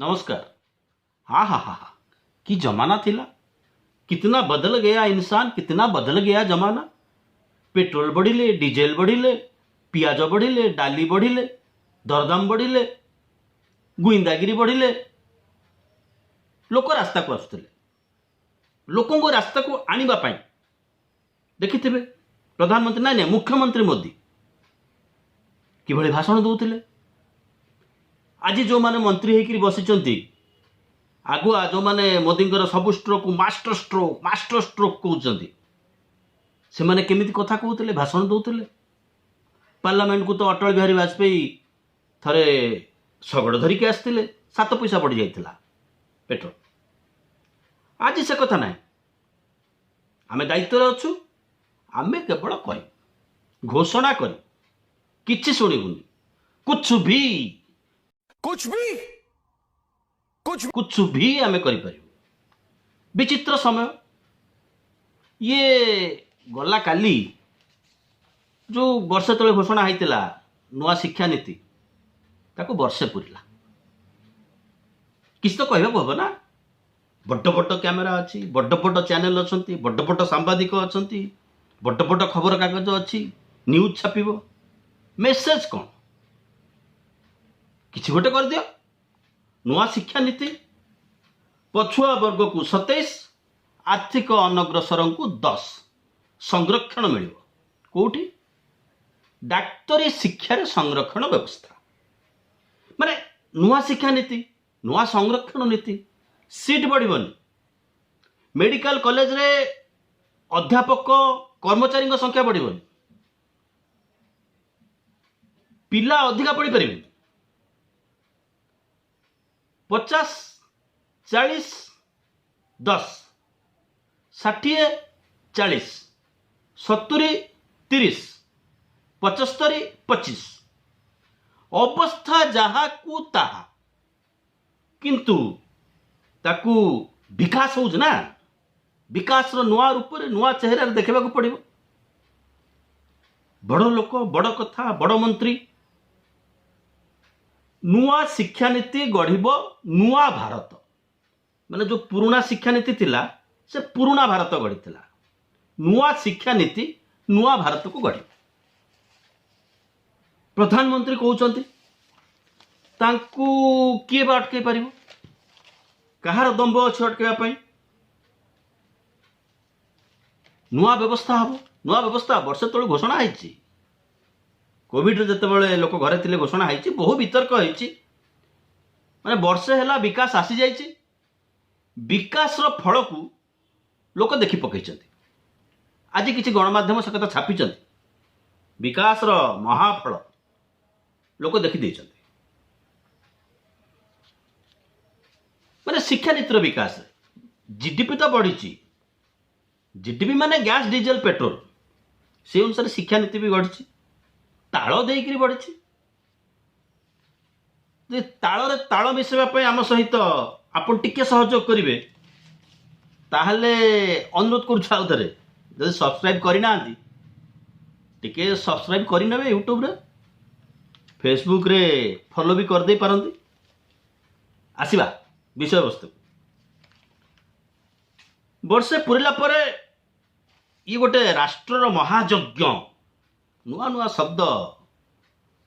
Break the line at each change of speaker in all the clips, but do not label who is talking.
नमस्कार। हाँ हाँ हाँ हाँ, कि जमाना थिला। कितना बदल गया इंसान, कितना बदल गया जमाना। पेट्रोल बढ़िले, डीजेल बढ़िले, पियाज बढ़िले, डाली बढ़िले, दरदाम बढ़िले, गुइंदागिरी बढ़िले। लोक रास्ता को आसुले, लोकों को रास्ता को आनिबा पाई देखिथिबे प्रधानमंत्री ना मुख्यमंत्री मोदी किभଳି भाषण दउथिले। आज जो माने मंत्री होकर बसिचंती आगुआ जो माने मोदींकर सबु स्ट्रोक मास्टर स्ट्रोक कहउचंती से माने केमिति कथा कहउथिले, भाषण दउथिले। पार्लियामेंट को तो अटल बिहारी वाजपेयी थरे शगड़ धरिके आसथिले, 7 पैसा बढ़ी जाइथिला पेट्रोल। आज से कथा ना, आमे दायित्व अच्छु। आमे केवल करी घोषणा करी किछि शुणिबुनी, कुछ भी आमे करि परिबु। विचित्र समय ये गला काली जो वर्षे तले घोषणा होइतिला नुआ शिक्षा नीति, ताको वर्षे पुरिला। किछ तो कहबा हबो ना। बड्ड बड्ड कैमेरा अच्छी, बड्ड बड्ड चैनल अच्छी, बड्ड बड्ड सांबादिक अच्छी, बड्ड बड्ड खबर कागज अच्छी, न्यूज छापिबो। मेसेज कौन किछि गोटे कर दियो। नुआ शिक्षा नीति पछुआ वर्ग को 27, आर्थिक अनग्रसर को 10 संरक्षण मिलिबो। कोठी डाक्तरी शिक्षार संरक्षण व्यवस्था माने नुआ शिक्षा नीति, नुआ संरक्षण नीति। सीट बढ़िबनी, मेडिकल कॉलेज रे अध्यापक कर्मचारी संख्या बढ़िबनी, पिला अधिका पढ़ी पारे। 50, 40, 10, 60, 40, 70, 30, 75, 25 अवस्था जहा को ताहा, किंतु ताकू विकास हो ना। विकास रो नुआ रूप रे नुआ चेहरा देखा पड़ो। बड़ लोक, बड़ कथा, बड़ मंत्री। नुआ शिक्षा नीति गढ़ नुआ भारत माने जो पुराना शिक्षा नीति थिला से पुराना भारत गढ़ी। नुआ शिक्षा नीति नुआ भारत को गढ़। प्रधानमंत्री कहउचंती तांकू किए बा अटके पारिबो, कहार दम्भ अच्छे अटकेवा पाई। नुआ व्यवस्था हम, नुआ व्यवस्था वर्षे तले घोषणा होईची। कोविड जितेबाला लोक घरे थिले घोषणा होईची, बहु वितर्क होईची। माने वर्षे हैला विकास आसी जाईची। विकास रो फल को लोक देखि पकईचंती। आज किछि गणमाध्यम से कथा छापिचंती। विकास रो महाफल लोक देखि देइचंती। माने शिक्षा नीतिर विकास, जीडीपी तो बढ़ी। जीडीपी माने गैस डीजेल पेट्रोल, से अनुसार शिक्षा नीति भी गढ़ी। ताल देकरी बढ़ी। ताल ताल मिसेबा आम सहित आपन टिके सहयोग करेंगे ताहले अनुरोध करुछु। आउ थे जब सब्सक्राइब करना टिके सब्सक्राइब करने यूट्यूब रे, फेसबुक रे फॉलो भी कर दे पारंती। आसीबा विषय वस्तु वर्षे पुरला परे ये गोटे राष्ट्रर महायज्ञ। नुआ नुआ शब्द,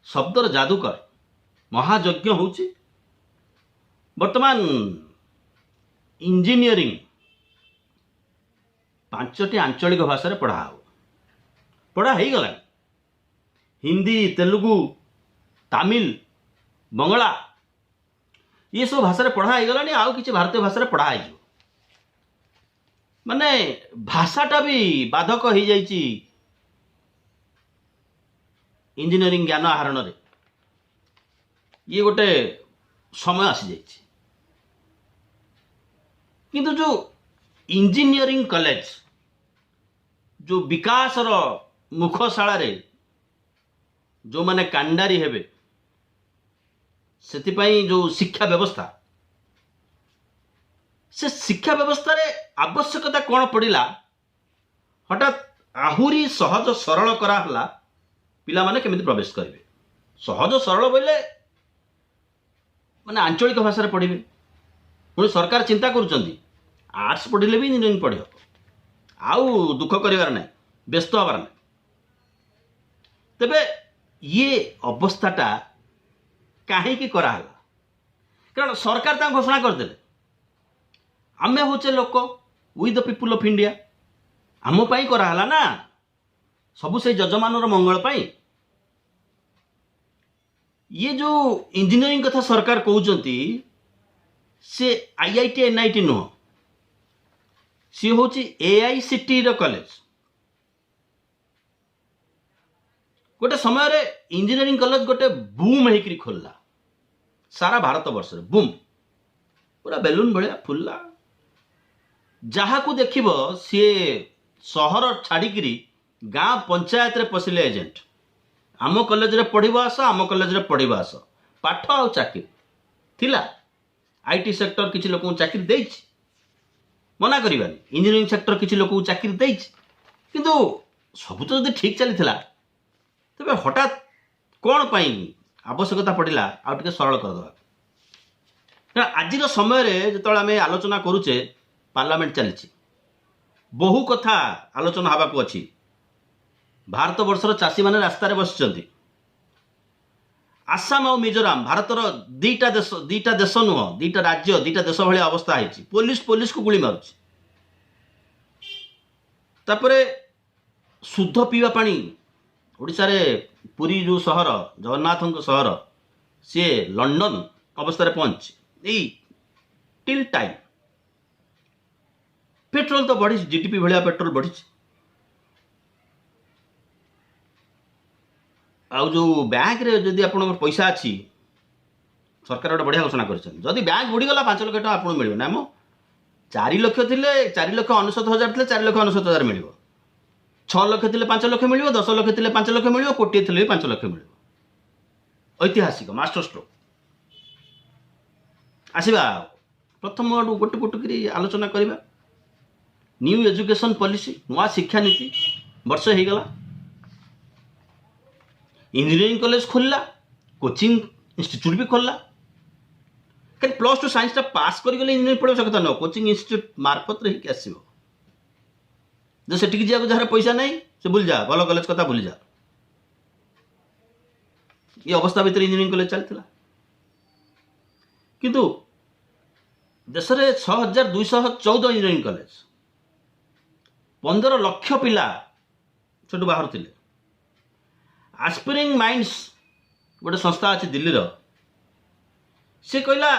शब्दर जादूकर महायज्ञ होची। वर्तमान इंजीनियरिंग 5टी आंचलिक भाषा रे पढ़ा ही गला। हिंदी, तेलुगु, तमिल, बंगला ये सब भाषा रे पढ़ा ही गलानी। आउ किछि भारतीय भाषा रे पढ़ा ही माने भाषाटा भी बाधक हो जाइछि इंजीनियरिंग ज्ञान आहरण रे। ये गोटे समय आसी जाइछि। किंतु जो इंजीनियरिंग कॉलेज जो विकास रो मुखशाला रे जो माने कांडारी हेबे, सेतिपाई जो शिक्षा व्यवस्था, से शिक्षा व्यवस्था रे आवश्यकता कौन पड़िला, हठात आहुरी सहज सरल कराला पिला माने केमिति प्रवेश करेंगे। सहज सरल बोले ମାନେ ଆଞ୍ଚଳିକ ଭାଷାରେ ପଢ଼ିବେ। ପୁଣି ସରକାର ଚିନ୍ତା କରୁଛନ୍ତି ଆର୍ଟ୍ସ ପଢ଼ିଲେ ବି ଇଞ୍ଜିନିୟରିଂ ପଢ଼ି ହେବ। ଆଉ ଦୁଃଖ କରିବାର ନାହିଁ, ବ୍ୟସ୍ତ ହେବାର ନାହିଁ। ତେବେ ଇଏ ଅବସ୍ଥାଟା କାହିଁକି କରାହେଲା? କାରଣ ସରକାର ତାଙ୍କୁ ଘୋଷଣା କରିଦେଲେ ଆମେ ହେଉଛେ ଲୋକ, we the people of India, ଆମ ପାଇଁ କରାହେଲା ନା, ସବୁ ସେଇ ଯଜମାନର ମଙ୍ଗଳ ପାଇଁ। ଇଏ ଯେଉଁ ଇଞ୍ଜିନିୟରିଂ କଥା ସରକାର କହୁଛନ୍ତି ସେ IIT NIT ନୁହଁ, ସିଏ ହେଉଛି AICTEର କଲେଜ। ଗୋଟେ ସମୟରେ ଇଞ୍ଜିନିୟରିଂ କଲେଜ ଗୋଟେ ବୁମ୍ ହେଇକରି ଖୋଲିଲା ସାରା ଭାରତ ବର୍ଷରେ, ବୁମ୍, ପୁରା ବେଲୁନ ଭଳିଆ ଫୁଲିଲା। ଯାହାକୁ ଦେଖିବ ସିଏ ସହର ଛାଡ଼ିକିରି ଗାଁ ପଞ୍ଚାୟତରେ ପଶିଲେ ଏଜେଣ୍ଟ, ଆମ କଲେଜରେ ପଢ଼ିବ ଆସ, ଆମ କଲେଜରେ ପଢ଼ିବ ଆସ। ପାଠ ଆଉ ଚାକିରି ଥିଲା। IT ସେକ୍ଟର କିଛି ଲୋକଙ୍କୁ ଚାକିରି ଦେଇଛି, ମନା କରିବାନି। ଇଞ୍ଜିନିୟରିଂ ସେକ୍ଟର କିଛି ଲୋକଙ୍କୁ ଚାକିରି ଦେଇଛି, କିନ୍ତୁ ସବୁ ତ ଯଦି ଠିକ୍ ଚାଲିଥିଲା ତେବେ ହଠାତ୍ କ'ଣ ପାଇଁ ଆବଶ୍ୟକତା ପଡ଼ିଲା ଆଉ ଟିକେ ସରଳ କରିଦେବା? କାରଣ ଆଜିର ସମୟରେ ଯେତେବେଳେ ଆମେ ଆଲୋଚନା କରୁଛେ, ପାର୍ଲାମେଣ୍ଟ ଚାଲିଛି, ବହୁ କଥା ଆଲୋଚନା ହେବାକୁ ଅଛି। ଭାରତ ବର୍ଷର ଚାଷୀମାନେ ରାସ୍ତାରେ ବସିଛନ୍ତି। ଆସାମ ଆଉ ମିଜୋରାମ ଭାରତର ଦୁଇଟା ଦେଶ ନୁହଁ, ଦୁଇଟା ରାଜ୍ୟ, ଦୁଇଟା ଦେଶ ଭଳିଆ ଅବସ୍ଥା ହେଇଛି। ପୋଲିସକୁ ଗୁଳି ମାରୁଛି। ତାପରେ ଶୁଦ୍ଧ ପିଇବା ପାଣି ଓଡ଼ିଶାରେ ପୁରୀ ଯେଉଁ ସହର, ଜଗନ୍ନାଥଙ୍କ ସହର, ସିଏ ଲଣ୍ଡନ ଅବସ୍ଥାରେ ପହଞ୍ଚିଛି ଏଇ ଟିଲ୍ ଟାଇମ୍। ପେଟ୍ରୋଲ ତ ବଢ଼ିଛି, GDP ଭଳିଆ ପେଟ୍ରୋଲ ବଢ଼ିଛି। ଆଉ ଯେଉଁ ବ୍ୟାଙ୍କରେ ଯଦି ଆପଣଙ୍କର ପଇସା ଅଛି, ସରକାର ଗୋଟେ ବଢ଼ିଆ ଘୋଷଣା କରିଛନ୍ତି, ଯଦି ବ୍ୟାଙ୍କ ବୁଡ଼ିଗଲା 5 ଲକ୍ଷ ଟଙ୍କା ଆପଣଙ୍କୁ ମିଳିବ ନା। 4 ଲକ୍ଷ ଥିଲେ 4,99,000 ଥିଲେ 4,99,000 ମିଳିବ, 6 ଲକ୍ଷ ଥିଲେ 5 ଲକ୍ଷ ମିଳିବ, 10 ଲକ୍ଷ ଥିଲେ 5 ଲକ୍ଷ ମିଳିବ, କୋଟିଏ ଥିଲେ ବି 5 ଲକ୍ଷ ମିଳିବ। ଐତିହାସିକ ମାଷ୍ଟର ଷ୍ଟ୍ରୋକ୍। ଆସିବା ପ୍ରଥମ ଆଡ଼ୁ ଗୋଟେ କରି ଆଲୋଚନା କରିବା। ନ୍ୟୁ ଏଜୁକେସନ ପଲିସି, ନୂଆ ଶିକ୍ଷାନୀତି ବର୍ଷ ହେଇଗଲା। ଇଞ୍ଜିନିୟରିଂ କଲେଜ ଖୋଲିଲା, କୋଚିଂ ଇନଷ୍ଟିଚ୍ୟୁଟ୍ ବି ଖୋଲିଲା। ଖାଲି +2 ସାଇନ୍ସଟା ପାସ୍ କରିଗଲେ ଇଞ୍ଜିନିୟରିଂ ପଢ଼ିବ ସେ କଥା ନୁହଁ, କୋଚିଂ ଇନଷ୍ଟିଚ୍ୟୁଟ୍ ମାର୍ଫତରେ ହେଇକି ଆସିବ। ଯେ ସେଠିକି ଯିବାକୁ ଯାହାର ପଇସା ନାହିଁ ସେ ଭୁଲିଯା, ଭଲ କଲେଜ କଥା ଭୁଲିଯା। ଏ ଅବସ୍ଥା ଭିତରେ ଇଞ୍ଜିନିୟରିଂ କଲେଜ ଚାଲିଥିଲା। କିନ୍ତୁ ଦେଶରେ 6,214 ଇଞ୍ଜିନିୟରିଂ କଲେଜ, 15 ଲକ୍ଷ ପିଲା ସେଠୁ ବାହାରୁଥିଲେ। ଆସ୍ପିରିଂ ମାଇଣ୍ଡସ୍ ଗୋଟେ ସଂସ୍ଥା ଅଛି ଦିଲ୍ଲୀର, ସେ କହିଲା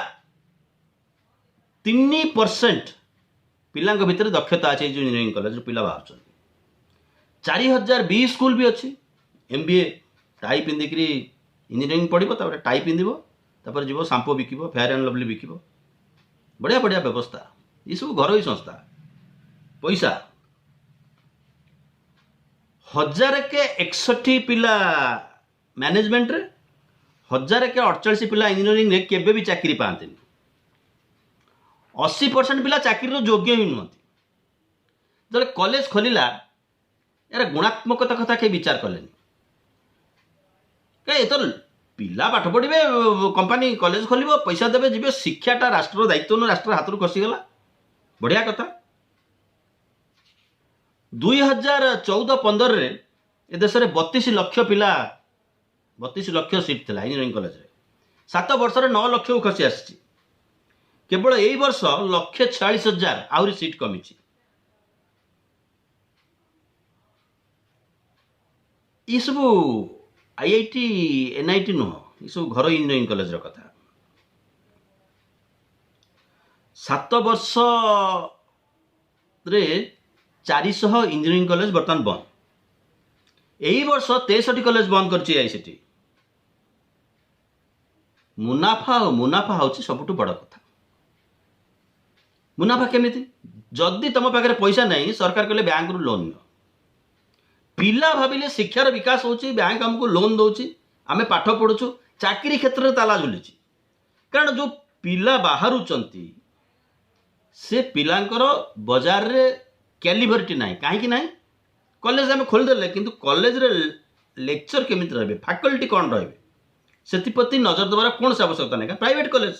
3% ପିଲାଙ୍କ ଭିତରେ ଦକ୍ଷତା ଅଛି। ଏଇ ଯେଉଁ ଇଞ୍ଜିନିୟରିଂ କଲେଜରୁ ପିଲା ବାହାରୁଛନ୍ତି। 4,000 ବି ସ୍କୁଲ ବି ଅଛି। MBA ଟାଇ ପିନ୍ଧିକିରି ଇଞ୍ଜିନିୟରିଂ ପଢ଼ିବ, ତାପରେ ଟାଇ ପିନ୍ଧିବ, ତାପରେ ଯିବ ସାମ୍ପୋ ବିକିବ, ଫେୟାର ଆଣ୍ଡ ଲଭଲି ବିକିବ। ବଢ଼ିଆ ବଢ଼ିଆ ବ୍ୟବସ୍ଥା। ଏସବୁ ଘରୋଇ ସଂସ୍ଥା। ପଇସା 1,061 ପିଲା ମ୍ୟାନେଜମେଣ୍ଟରେ, 1,048 ପିଲା ଇଞ୍ଜିନିୟରିଂରେ କେବେ ବି ଚାକିରି ପାଆନ୍ତିନି। 80% ପିଲା ଚାକିରିର ଯୋଗ୍ୟ ହିଁ ନୁହନ୍ତି। ଯେତେବେଳେ କଲେଜ ଖୋଲିଲା, ଏହାର ଗୁଣାତ୍ମକତା କଥା କେହି ବିଚାର କଲେନି। ଏ ତ ପିଲା ପାଠ ପଢ଼ିବେ, କମ୍ପାନୀ କଲେଜ ଖୋଲିବ, ପଇସା ଦେବେ, ଯିବେ। ଶିକ୍ଷାଟା ରାଷ୍ଟ୍ରର ଦାୟିତ୍ୱ ନୁହଁ, ରାଷ୍ଟ୍ର ହାତରୁ ଖସିଗଲା। ବଢ଼ିଆ କଥା। 2014-15ରେ ଏ ଦେଶରେ 32 ଲକ୍ଷ ପିଲା, 32 ଲକ୍ଷ ସିଟ୍ ଥିଲା ଇଞ୍ଜିନିୟରିଂ କଲେଜରେ। 7 ବର୍ଷରେ 9 ଲକ୍ଷକୁ ଖସି ଆସିଛି। କେବଳ ଏଇ ବର୍ଷ 1,46,000 ଆହୁରି ସିଟ୍ କମିଛି। ଏସବୁ IIT NIT ନୁହଁ, ଏସବୁ ଘରୋଇ ଇଞ୍ଜିନିୟରିଂ କଲେଜର କଥା। 7 ବର୍ଷରେ 400 ଇଞ୍ଜିନିୟରିଂ କଲେଜ ବର୍ତ୍ତମାନ ବନ୍ଦ। ଏହି ବର୍ଷ 63 କଲେଜ ବନ୍ଦ କରିଛି IICT। ମୁନାଫା ହେଉଛି ସବୁଠୁ ବଡ଼ କଥା। ମୁନାଫା କେମିତି? ଯଦି ତମ ପାଖରେ ପଇସା ନାହିଁ, ସରକାର କହିଲେ ବ୍ୟାଙ୍କରୁ ଲୋନ୍ ନିଅ। ପିଲା ଭାବିଲେ ଶିକ୍ଷାର ବିକାଶ ହେଉଛି, ବ୍ୟାଙ୍କ ଆମକୁ ଲୋନ୍ ଦେଉଛି, ଆମେ ପାଠ ପଢ଼ୁଛୁ। ଚାକିରି କ୍ଷେତ୍ରରେ ତାଲା ଝୁଲିଛି। କାରଣ ଯେଉଁ ପିଲା ବାହାରୁଛନ୍ତି ସେ ପିଲାଙ୍କର ବଜାରରେ କ୍ୟାଲିଭରିଟି ନାହିଁ। କାହିଁକି ନାହିଁ? କଲେଜ ଆମେ ଖୋଲିଦେଲେ, କିନ୍ତୁ କଲେଜରେ ଲେକ୍ଚର କେମିତି ରହିବେ, ଫାକଲ୍ଟି କ'ଣ ରହିବେ, से नजर देवार कौन से आवश्यकता नहीं। प्राइवेट कॉलेज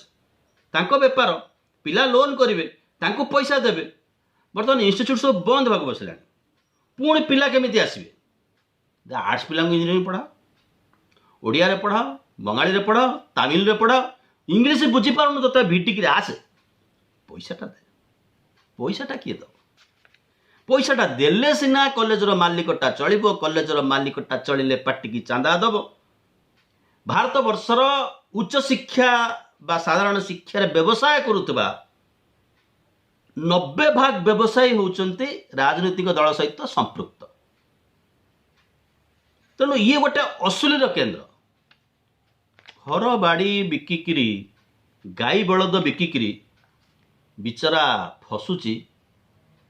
तांको बेपार पिला लोन करेंगे तांको पैसा देवे। बर्तमान इंस्टीट्यूट सब बंद होगा बसला पुणी पिला केमी आसवे आर्ट्स पिला इंजीनियरिंग पढ़ाओ ओडिया रे पढ़ाओ बंगाली रे पढ़ाओ तमिल रे पढ़ाओ इंग्लीश बुझीपार तो भिटिक आसे पैसाटा दे पैसाटा किए दब पैसाटा देले सीना कॉलेजर मालिकटा चलो कॉलेजर मालिकटा चलिले पार्टी चांदा दब। भारत वर्षर उच्च शिक्षा बा साधारण शिक्षा व्यवसाय करुवा 90% व्यवसायी होउचंती राजनीतिक दल सहित संपृक्त। तेणु ये गोटे असुलीर केन्द्र घर बाड़ी बिकिकी गाई बलद बिकिकी बिचरा फसुची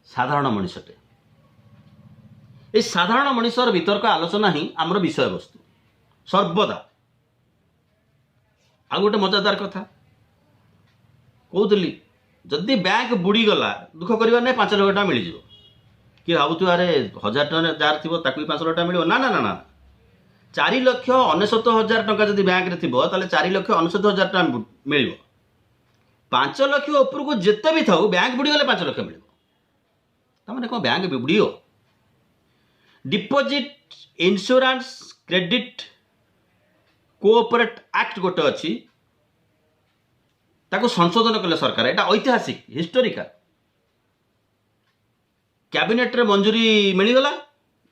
साधारण मनुष्यटे। ये साधारण मनुष्यर वितर्क आलोचना ही आमर विषय वस्तु सर्वदा। आ गोटे मजादार कथा कहूली जदि बैंक बुड़ी गला दुख करवा ना 5 लाख टका मिल जाव कि भावुथ अरे 1000 टका जार थी 5 लाख टका मिल ना ना ना ना 4,69,000 टका जब बैंक रे थिबो ताले 4,69,000 टका मिल 5 लाख उपरको जिते भी था बैंक बुड़ी गले 5 लाख मिल तमें कौन बैंक बुड़ी deposit insurance credit cooperate act गोटे अच्छी ताको संशोधन कले सरकार एटा ऐतिहासिक हिस्टोरिकल कैबिनेट रे मंजूरी मिलगला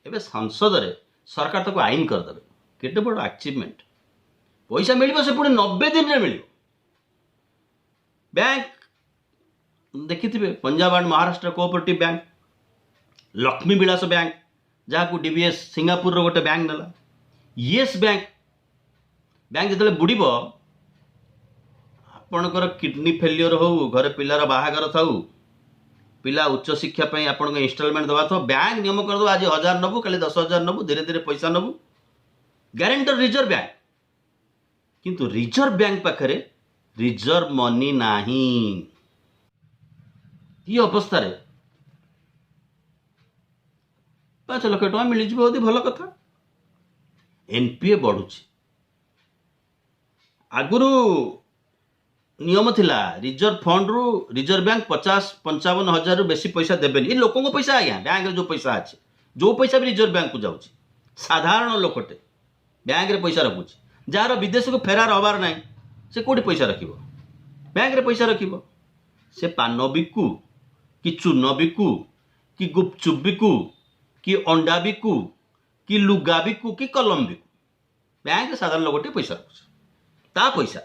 एबे संसद रे सरकार ताको आईन करदे केते बड़ अचीवमेंट पैसा मिल से पुणी 90 दिन रे मिल। बैंक देखिथिबे Punjab and Maharashtra cooperative bank Lakshmi Vilas bank जहाँ को डीबीएस सिंगापुर रो गोटे बैंक नेला येस बैंक जो बुड़ब आपणकर किडनी फेलियर हो घरे पिलार बाहागर था पिला उच्च शिक्षा आपण इनस्टॉलमेंट दवा था बैंक नियम करदे आज 1000 नबू कल 10,000 नबू धीरे धीरे पैसा नबू गारंटर रिजर्व बैंक किंतु रिजर्व बैंक पाखरे रिजर्व मनी नाही। ये अवस्था 5 लाख टका मिल जाए भल कथा। एनपीए बढ़ुची आगुरु नियम थिला रिजर्व फंड रु रिजर्व बैंक 50-55 हजार रु बेसी पैसा देबेनी ये लोकों को पैसा आज्ञा बैंक रे जो पैसा अच्छे जो पैसा भी रिजर्व बैंक को जाऊँच साधारण लोकटे बैंक रे पैसा रखुची जार विदेश को फेरार हबार ना से कौटी पैसा रखिबो बैंक रे पैसा रखिबो से पान बिकू कि चून बिकू कि गुपचुप बिकू कि अंडा बिकू कि लुगा बिकू कि कलम बिकू बैंक साधारण लोकटे पैसा रखुची ता पैसा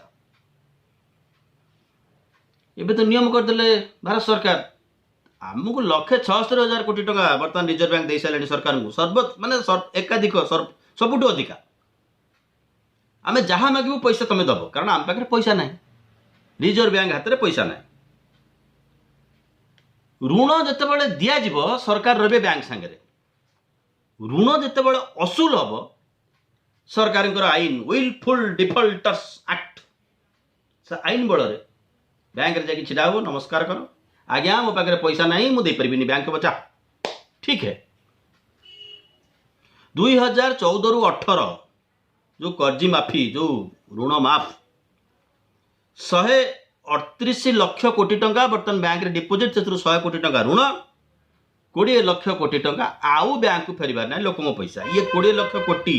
एबे तो नियम करदे भारत सरकार आमको 1,76,000 कोटी टका बर्तमान रिजर्व बैंक दे सारे सरकार को सर्व माने एकाधिक सबुठ अधिका आम जहाँ मागू पैसा तुम दब कारण आम पाखे पैसा ना रिजर्व बैंक हाथ में पैसा ना ऋण जिते दिज्व सरकार रे बैंक सांगे ऋण जिते असुल हम सरकार आईन विलफुल डिफल्टर्स एक्ट से आईन बल बैंक रे जाके छिड़ा हो नमस्कार कर आज्ञा मो पाखे पैसा नहीं मुझे पारिनी बैंक बचा ठीक है। 2014 रु 18 जो कर्जी माफी जो ऋण माफ 138 लाख कोटी टंका बर्तमान बैंक रे डिपोजिट से 100 कोटी टंका ऋण 20 लाख कोटी टंका आउ बैंक को फेरबार ना लोक पैसा ये 20 लाख कोटी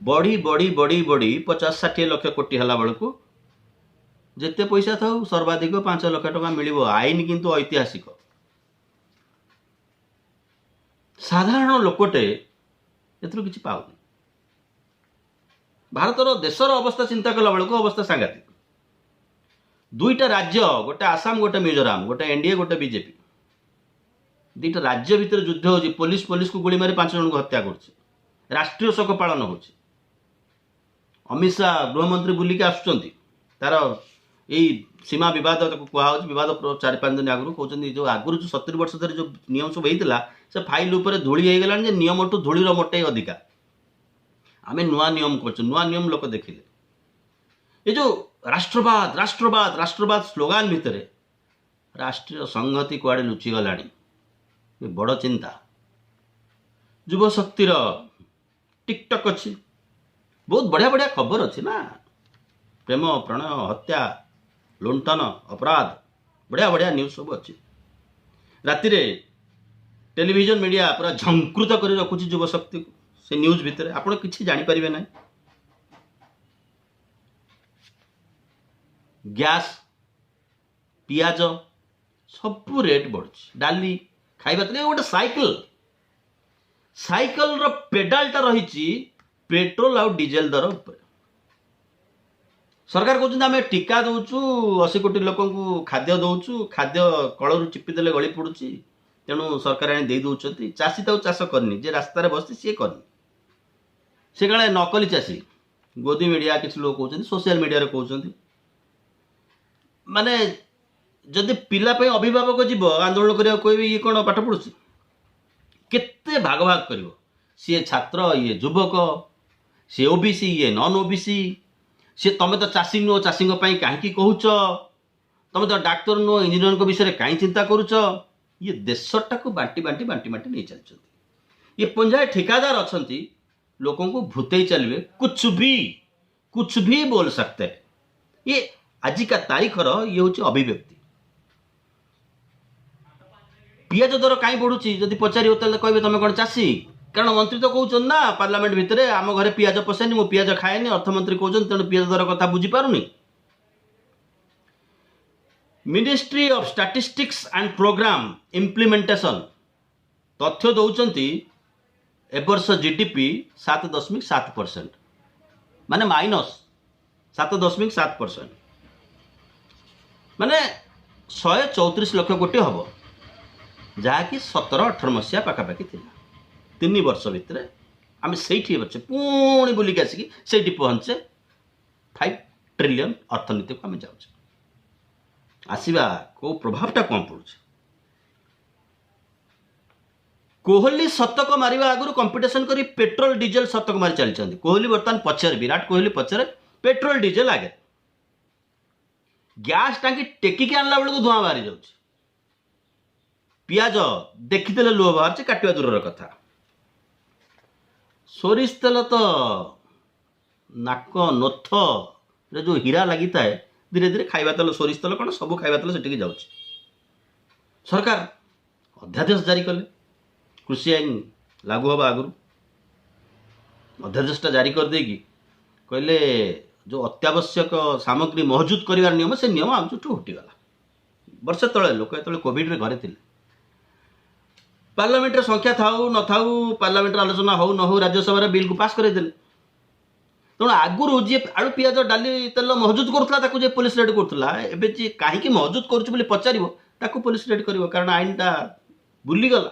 बढ़ी बढ़ी बढ़ी बढ़ी 50-60 लाख कोटी हला बेलू जिते पैसा था सर्वाधिक 5 लाख टका मिल आईन किंतु ऐतिहासिक साधारण लोकटे किसी पाऊनी भारतर देशर अवस्था चिंता कला बेलू अवस्था सांघातिक दुईटा राज्य गोटे आसाम गोटे मिजोराम गोटे एनडीए गोटे बीजेपी दुईटा राज्य भितर युद्ध हो पुलिस को गोली मारी 5 जन को हत्या कर राष्ट्रीय शोक पालन हो अमित शाह गृहमंत्री बुलिक आसुच्च तार यही सीमा विवाद कहुच विवाद 4-5 दिन आगु कहते जो आगुरी जो 70 वर्ष धरी जो नियम सब होता से फाइल उपर धूली हो गलानी नियम ठू धूलीर मोटे अधिका आम नुआ नियम कर नुआ नियम लोक देखिले ये जो राष्ट्रवाद राष्ट्रवाद राष्ट्रवाद स्लोगान भितर राष्ट्रीय संहति कुआड़े लुचिगला बड़ चिंता युव शक्तिर टिकटक अच्छी बहुत बढ़िया बढ़िया खबर अच्छी ना प्रेम प्रणय हत्या लुंठन अपराध बढ़िया बढ़िया न्यूज सब अच्छी राति टेलीविजन मीडिया पूरा झंकृत कर रखुची युव शक्ति को से न्यूज भितर आपण किसी जानीपारे ना गैस पियाज सब रेट बढ़ुଛି डाली खाइबा तो गोटे साइकिल रो पेडालटा रही पेट्रोल आउ डीजेल दर ऊपर सरकार कहते आम टीका दौचु 80 कोटी लोक खाद्य दौचु खाद्य कलू चिपिदेले गली पड़ुची तेणु सरकार आनी दे दौरान चाषी तो चाष करनी जे रास्तार बस सी करनी से काले नकली चाषी गोदी मीडिया किसी लोग कहते सोशल मीडिया कहते माने जदि पिला अभिभावक जीव आंदोलन करिया कोई ये कौन पाठ पढ़ुची केते भाग भाग कर सी छात्र ये युवक सी ओबीसी ये नॉन ओबीसी सी तुम तो चाषी नुह चाषी कहीं कहूच तुम तो डाक्तर नुह इंजीनियर विषय में कहीं चिंता करुच ये देशटा को बांटी बांटी बांटी बांटी नहीं चलते ये पंजाय ठेकेदार अच्छा लोगों को भूते चलिए कुछ भी बोल सकते हैं ये आज का तारीखर ये हूँ अभिव्यक्ति पियाज दर कहीं बढ़ुची जदि पचार कहे तुम कौन चाषी कारण मंत्री तो कहते ना पार्लियामेंट भितर आम घरे पियाज पशेनि मु पियाज खाएनि अर्थमंत्री कहते तेणु पियाज दर कथा बुझीपारुनि ministry of statistics and programme implementation तथ्य दौरान ए वर्ष जीडीपी 7.7% माने माइनस 7.7% माने 134 लाख कोटी हम जहाँकि 17-18 मसीहा पाखापाखि थी 3 वर्ष भितर आम से अच्छे पुणी बुलिक आसिक से पहुँचे 5 ट्रिलियन अर्थनीति को आम जाऊे आसवा को प्रभावटा कौन पड़ुছে कोहली शतक मारिबा आगु कंपटीशन करी पेट्रोल डीजेल शतक मारी चलती कोहली बर्तमान पछरे विराट कोहली पछरे पेट्रोल डीजेल आगे गैस टांकी टेकिक आनला बेलू धुआं बाहरी जाऊँ पियाज देखीदे लुह बाहर काटिया दूर कथा सोरिष तेल तो नाक नोथ रे जो हीरा लगी था धीरे धीरे खाଇବା तेल सोरिष तेल कौन सब खाଇବା तेल से जाऊँ सरकार अध्यादेश जारी कले कृषि आईन लागू हवा आगु अध्यादेशटा जारी कर देगी कहले जो अत्यावश्यक सामग्री महजूद कर नियम से नियम आम चुटू हटिगला वर्षे तले लोक जो कोविड रे घरे थिले पार्लियामेंट संख्या थाऊ न थाऊ पार्लियामेंट आलोचना हो न हो राज्यसभा बिल को पास करदेले तेणु आगुरी जी आलू पियाज डाली तेल महजूद करूला पुलिस रेड करूला एवं कहीं महजूद करुच्ची पचार पुलिस रेड कर कारण आईनटा बुलीगला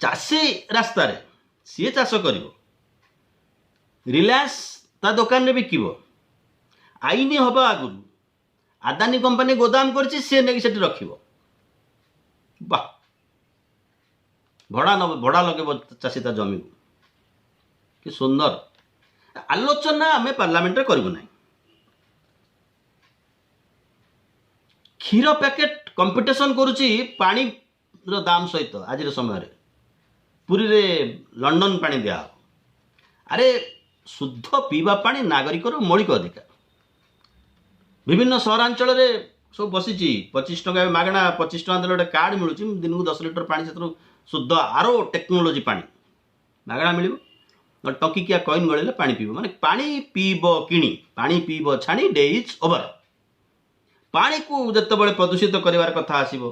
चाषी रास्त सी चाष कर रिलायंस ता दुकान में बिक आईन हवा आगु आदानी कंपनी गोदाम कर रख भड़ा लगे चाषी ता जमी को कि सुंदर आलोचना आम पार्लियामेंट करूँ ना क्षीर पैकेट कंपटीशन करुच्ची पानी दाम सहित आज समय पुरी रे लंडन पानी दिया अरे शुद्ध पीवा पानी नागरिकर मौलिक अधिकार विभिन्न सहरांचल सब बसी 25 टका मागणा 25 टका देले गोटे कार्ड मिलूँ दिन को 10 लिटर पानी से शुद्ध आरो टेक्नोलोजी पानी मागणा मिल टंकिकिया कॉइन गड़े पानी पीब माने पानी पीब किणी पानी पीब छाणी डे इज ओवर पानी को जितेबाला प्रदूषित करार कथा आसो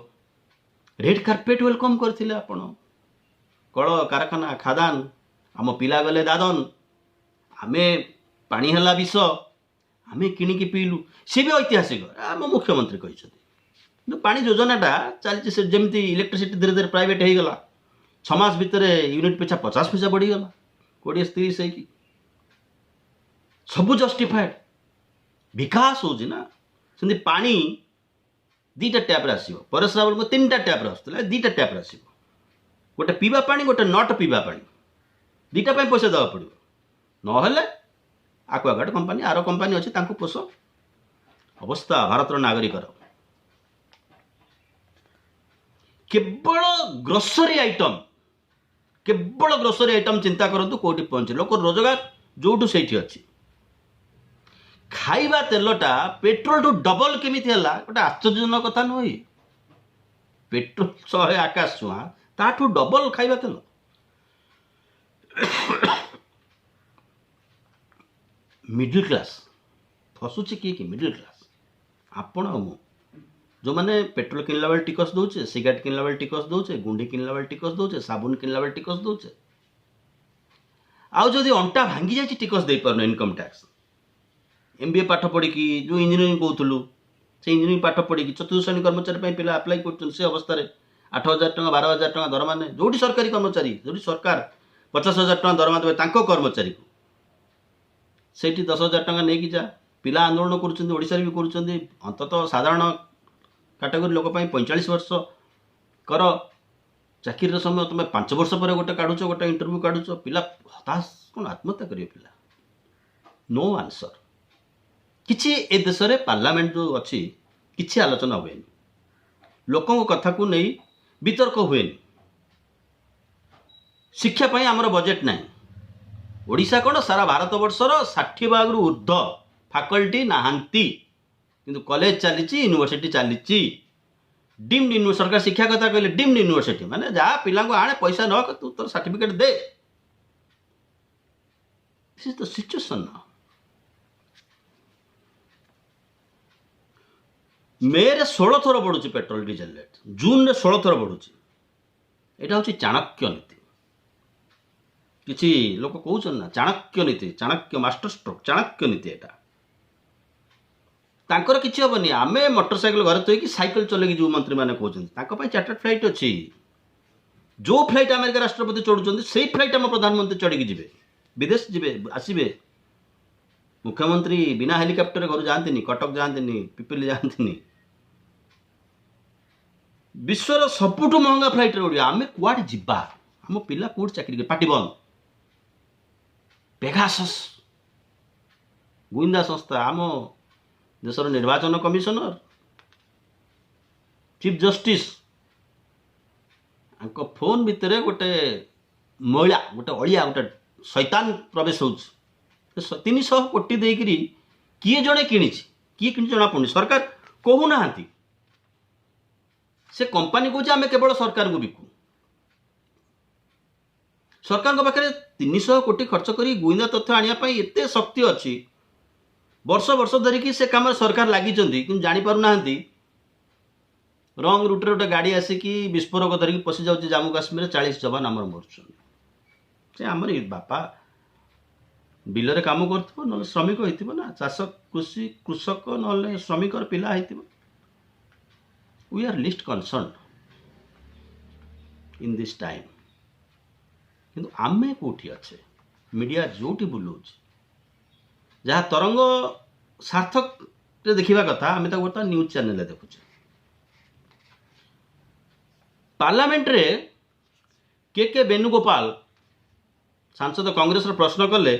रेड कार्पेट वेलकम करते आपण कल कारखाना खादान आम पिला गले दादन आमे पानी हला विष आमे किणिकी पीलु सी भी ऐतिहासिक आम मुख्यमंत्री कहते पानी योजनाटा चलती जमी इलेक्ट्रिसिटी धीरे धीरे प्राइवेट हो गला 6 मास भितर यूनिट पिछा 50 पैसा बढ़ीगला 20-30 है कि सब जस्टिफाइड विकास होची ना सेमती पानी 2टा टैप आसो परसरा बेलू 3टा टैप आसूला 2टा टैप आसो गोटे पीवा पानी गोटे नट पीवा पानी 2टा पैसा देवा पड़ो नहेले आक्वागार्ड कंपनी आर कंपनी अच्छी पोष अवस्था भारतर नागरिकर केवल ग्रोसरी आइटम चिंता करूँ कौटी पहुँचे लोक रोजगार जोटू से अच्छी खाइबा तेलटा पेट्रोल टू डबल केमिति हला गोटे आश्चर्यजनक कथा नुहे। पेट्रोल 100 आकाश छुआ ताठू डबल खाइबा तेल। मिडिल क्लास फसुची किए मिडिल क्लास आपण मु जो मैंने पेट्रोल किनला बेल टिकस दौचे, सिगरेट किनला बेल टिकस दौचे, गुंडी किनला बेल टिकस दौचे, साबुन किनला बेल टिकस दौचे। आउ जदि अंटा भांगी जाए टिकस दे पारन इनकम टैक्स। एमबीए पाठ पढ़ी जो इंजीनियरिंग कहूलु से इंजीनियरिंग पाठ पढ़ी चतुर्थ श्रेणी कर्मचारी पिला आप्लाय कर अवस्था 8,000 टଙ୍କା 12,000 टଙ୍କା दरमा ने जोटी सरकारी कर्मचारी जो सरकार 50,000 टଙ୍କା दरमा देवे तांको कर्मचारी को सेठी 10,000 टଙ୍କା नहीं जा पिला आंदोलन करुँचा भी करुँच अंततः साधारण कैटेगोरी लोक 45 वर्ष कर चाकरी समय तुम 5 वर्ष पर गोटे काढ़ुच गोटे इंटरव्यू काढ़ुच पिला हताश कौन आत्महत्या करेंगे पिला। नो आंसर किछि ए देश रे पार्लियामेंट जो अच्छी किछि आलोचना हुए लोकों कथा को नहीं वितर्क हुए। शिक्षा पाई आमर बजेट ना ओडिशा कौन सारा भारत वर्षर 60 भाग ऊर्ध फैकल्टी नहांती किंतु कॉलेज चली यूनिवर्सिटी चली डीम्ड यूनिवर्सिटी सरकार शिक्षा कथा कहले डीम्ड यूनिवर्सिटी माने जहाँ पिला आने पैसा न तू तोर सर्टिफिकेट दे। This is the situation. May रे 16 थर बढ़ुची पेट्रोल डीजेल रेट, जून रे 16 थर बढ़ुची। एटा होची चाणक्य नीति। किछि लोक कहउछन ना चाणक्य नीति, चाणक्य मास्टर स्ट्रोक चाणक्य नीति। एटा तांकर किछि हबनी आमे मोटरसाइकिल घर थोइकी साइकिल चलेकी जो मंत्री माने कहउछन तांको पई चार्टर्ड फ्लाइट अछि। जो फ्लाइट अमेरिका राष्ट्रपति चढ़ुछन सेही फ्लाइट हम प्रधानमंत्री चढ़ी जिबे विदेश जिबे आसीबे। मुख्यमंत्री बिना हेलिकॉप्टर घर जाती कटक जाती पिपिली जाती विश्वर सबुठू महंगा फ्लाइट उड़िया आम कुआडे जिबा आम पिला कौट चाकरी पार्टी बंद। पेगासस गुइंदा संस्था आम देशर निर्वाचन कमिशनर चीफ जस्टिस फोन भितर गोटे महिला गोटे अलिया गोटे शैतान प्रवेश हो 300 कोटी देकरी किए जड़े किए कि जना पड़ुनी सरकार कहूना से कंपनी कहे आम केवल सरकार को बिकू। सरकार पाखे 300 कोटी खर्च कर गुइंदा तथ्य आने एत शक्ति अच्छी वर्ष वर्ष धरिकी से कम सरकार लगी कि जापर ना रंग रूट्रे गोटे गाड़ी आसिकी विस्फोरक धरिकी पशि जाऊँगी जम्मू काश्मीर 40 जवान आमर मरुच्च आमर बापा बिलरे काम कर ना श्रमिक हो ना चाष कृषि कृषक ना श्रमिक पिला हो। We are least concerned in this time किंतु आमे कोठी अच्छे मीडिया जोटी बुलाऊँ जहाँ तरंग सार्थक देखा कथा आम बर्तमान न्यूज चैनल देखुचे। पार्लियामेंट रे के वेणुगोपाल सांसद कांग्रेस प्रश्न कले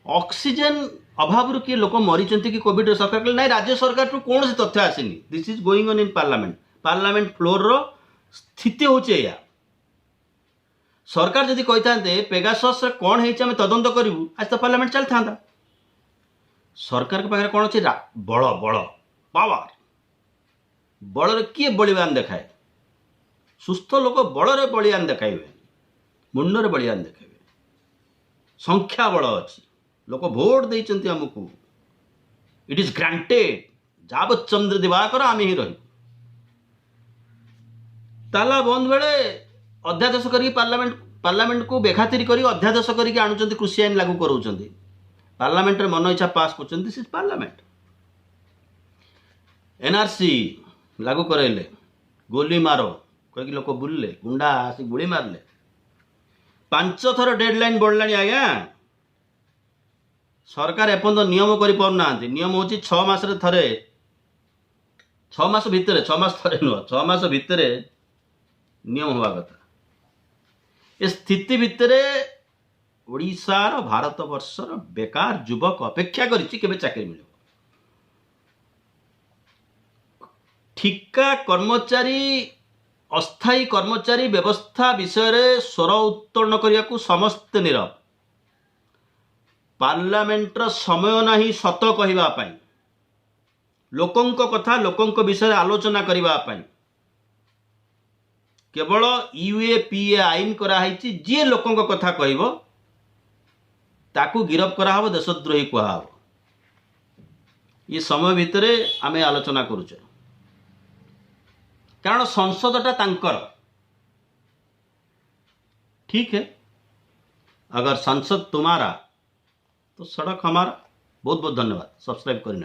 ऑक्सीजन अभाव किए लोक मरी कि कोविड सरकार कहले ना राज्य सरकार टू कौन से तथ्य आसनी। This is going on in parliament floor रो स्थिति होचे या सरकार जदि कही पेगासस कौन है तदंत करूँ आज तो पार्लियामेंट चल था। सरकार के पाखे कौन अच्छे बल बल पावर बल किए बलिदान देखाए सुस्थ लोक बल बलिदान देखाइबे मुंडरे बलिदान देखाइबे संख्या बल अच्छी लोक भोट देइचंती हमकू इट इज ग्रांटेड जावत चंद्र दिवाकर आम ही रही ताला बंद बेले अध्यादेश करी पार्लियामेंट को बेखातिरी करी अध्यादेश करी आणुचंती कृषि आईन लागू कराउचंती पार्लियामेंट रे मन इच्छा पास करचंती। This is parliament. एनआरसी लागू करैले गोली मारो कह लोक बुलले गुंडा आसी गुड़ी मारले 5 थर डेडलाइन बढ़लानी आज्ञा सरकार एपर्यंत नियम कर पारना नियम हूँ 6 मास थे 6 मास भितर 6 मास थे नुह 6 मास भितर नियम हवा कथा ए स्थिति भितर ओडिशार भारत वर्षर बेकार युवक अपेक्षा करिछि केबे चाकरी मिले। ठिका कर्मचारी अस्थायी कर्मचारी व्यवस्था विषय रे स्वर उत्तोलन करने को समस्त नीरव पार्लियामेंटर समय नहीं सत कहवा लोकंक कथा लोकंक विषय आलोचना करने केवल यूएपीए आईन कराई जी लोकंक कथा कहब ताकू गिरफ कराहब देशद्रोही कहब ये समय भितर आम आलोचना करुचे कारण संसदटा तांकर ठीक है अगर संसद तुम्हारा तो सड़क हमारा। बहुत बहुत धन्यवाद। सब्सक्राइब करने